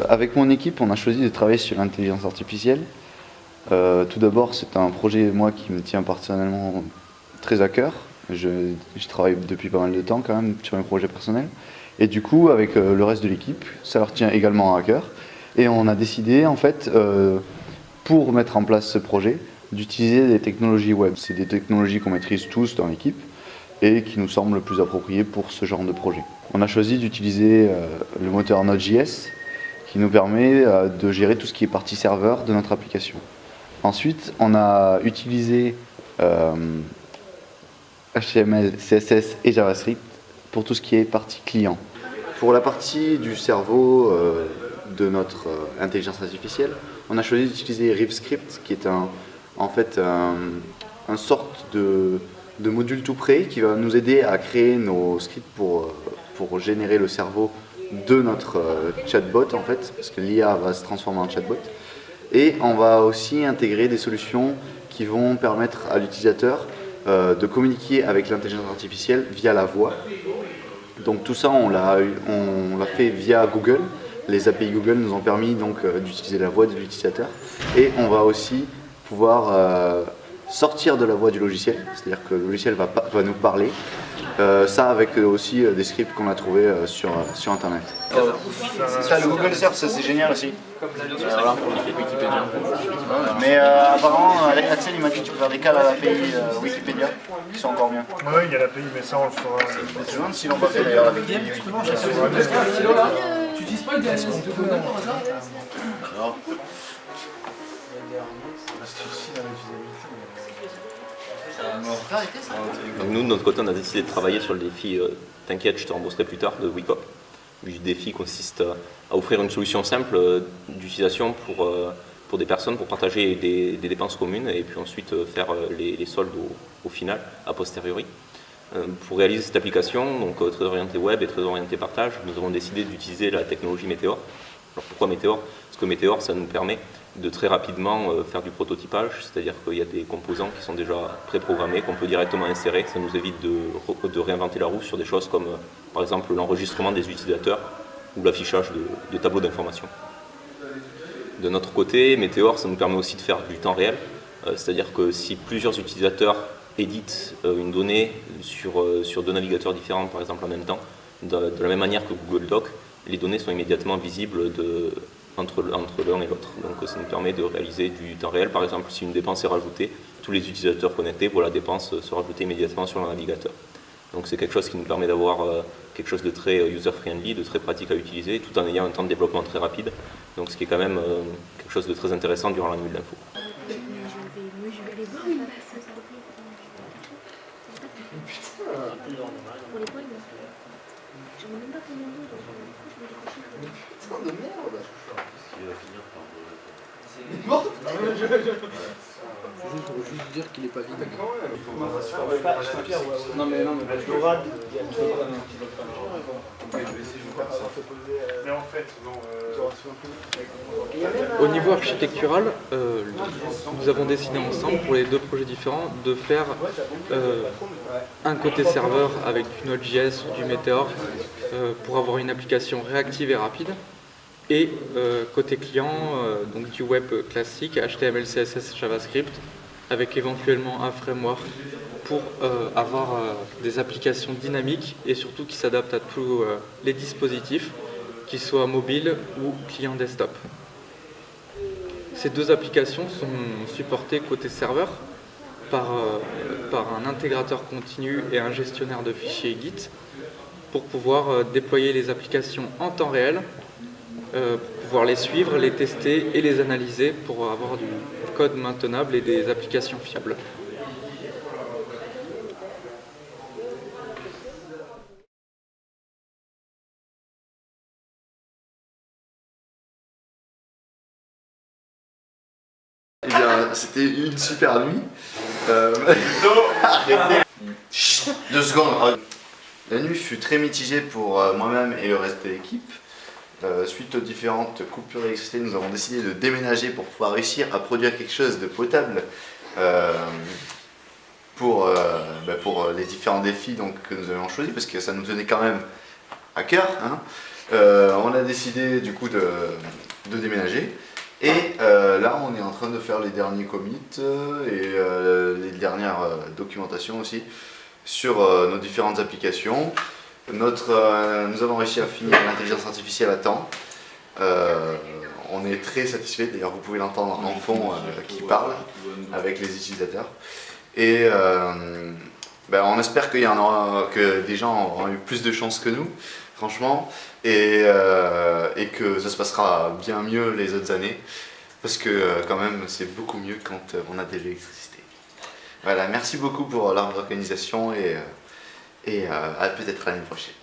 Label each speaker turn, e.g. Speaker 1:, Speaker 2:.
Speaker 1: Avec mon équipe, on a choisi de travailler sur l'intelligence artificielle. Tout d'abord, c'est un projet, moi, qui me tient personnellement très à cœur. Je travaille depuis pas mal de temps quand même sur mes projets personnels. Et du coup, avec le reste de l'équipe, ça leur tient également à cœur. Et on a décidé, en fait, pour mettre en place ce projet, d'utiliser des technologies web. C'est des technologies qu'on maîtrise tous dans l'équipe et qui nous semblent le plus appropriées pour ce genre de projet. On a choisi d'utiliser le moteur Node.js qui nous permet de gérer tout ce qui est partie serveur de notre application. Ensuite, on a utilisé HTML, CSS et JavaScript pour tout ce qui est partie client. Pour la partie du cerveau de notre intelligence artificielle, on a choisi d'utiliser RiffScript, qui est en fait un sorte de module tout prêt qui va nous aider à créer nos scripts pour générer le cerveau de notre chatbot en fait, parce que l'IA va se transformer en chatbot. Et on va aussi intégrer des solutions qui vont permettre à l'utilisateur de communiquer avec l'intelligence artificielle via la voix. Donc tout ça, on l'a fait via Google. Les API Google nous ont permis donc d'utiliser la voix de l'utilisateur. Et on va aussi pouvoir sortir de la voix du logiciel, c'est-à-dire que le logiciel va nous parler. Ça avec aussi des scripts qu'on a trouvés sur internet. Ça, le Google Search, ça c'est génial aussi. Voilà. Wikipédia. Mais apparemment, Axel il m'a dit que tu peux faire des cales à l'API Wikipédia qui sont encore mieux.
Speaker 2: Oui, il y a l'API, mais ça on le fera.
Speaker 1: Je me demande s'ils l'ont pas fait d'ailleurs avec Wikipédia.
Speaker 3: Tu utilises pas le DNS de Google par hasard?
Speaker 1: Non.
Speaker 4: Donc nous, de notre côté, on a décidé de travailler sur le défi « T'inquiète, je te rembourserai plus tard » de Wikop. Le défi consiste à offrir une solution simple d'utilisation pour des personnes, pour partager des dépenses communes et puis ensuite faire les soldes au final, a posteriori. Pour réaliser cette application, donc très orientée web et très orientée partage, nous avons décidé d'utiliser la technologie Meteor. Alors pourquoi Meteor? Parce que Meteor, ça nous permet de très rapidement faire du prototypage, c'est-à-dire qu'il y a des composants qui sont déjà préprogrammés, qu'on peut directement insérer. Ça nous évite de réinventer la roue sur des choses comme par exemple l'enregistrement des utilisateurs ou l'affichage de tableaux d'information. De notre côté, Meteor, ça nous permet aussi de faire du temps réel, c'est-à-dire que si plusieurs utilisateurs éditent une donnée sur deux navigateurs différents, par exemple en même temps, de la même manière que Google Doc, les données sont immédiatement visibles entre l'un et l'autre. Donc ça nous permet de réaliser du temps réel. Par exemple, si une dépense est rajoutée, tous les utilisateurs connectés voient la dépense se rajouter immédiatement sur leur navigateur. Donc c'est quelque chose qui nous permet d'avoir quelque chose de très user-friendly, de très pratique à utiliser, tout en ayant un temps de développement très rapide. Donc ce qui est quand même quelque chose de très intéressant durant la nuit de l'info.
Speaker 1: Putain de merde!
Speaker 3: Il va finir par...
Speaker 1: C'est mort!
Speaker 3: Je veux juste dire qu'il est pas vide.
Speaker 2: Non mais en fait,
Speaker 5: Au niveau architectural, nous avons décidé ensemble, pour les deux projets différents, de faire un côté serveur avec du Node.js ou du Meteor pour avoir une application réactive et rapide, et côté client, donc du web classique, HTML, CSS, JavaScript, avec éventuellement un framework pour avoir des applications dynamiques et surtout qui s'adaptent à tous les dispositifs, qu'ils soient mobiles ou client desktop. Ces deux applications sont supportées côté serveur par un intégrateur continu et un gestionnaire de fichiers Git pour pouvoir déployer les applications en temps réel, pour pouvoir les suivre, les tester et les analyser pour avoir du code maintenable et des applications fiables.
Speaker 1: Eh bien, c'était une super nuit. Arrêtez. Chut, 2 secondes. La nuit fut très mitigée pour moi-même et le reste de l'équipe. Suite aux différentes coupures d'électricité, nous avons décidé de déménager pour pouvoir réussir à produire quelque chose de potable pour les différents défis donc, que nous avions choisis, parce que ça nous tenait quand même à cœur. Hein. On a décidé du coup de déménager. Et là, on est en train de faire les derniers commits et les dernières documentations aussi sur nos différentes applications. Nous avons réussi à finir l'intelligence artificielle à temps. On est très satisfait, d'ailleurs vous pouvez l'entendre en fond qui parle avec les utilisateurs. Et on espère que des gens auront eu plus de chance que nous, franchement, et que ça se passera bien mieux les autres années, parce que quand même c'est beaucoup mieux quand on a de l'électricité. Voilà, merci beaucoup pour l'ordre d'organisation et à peut-être l'année prochaine.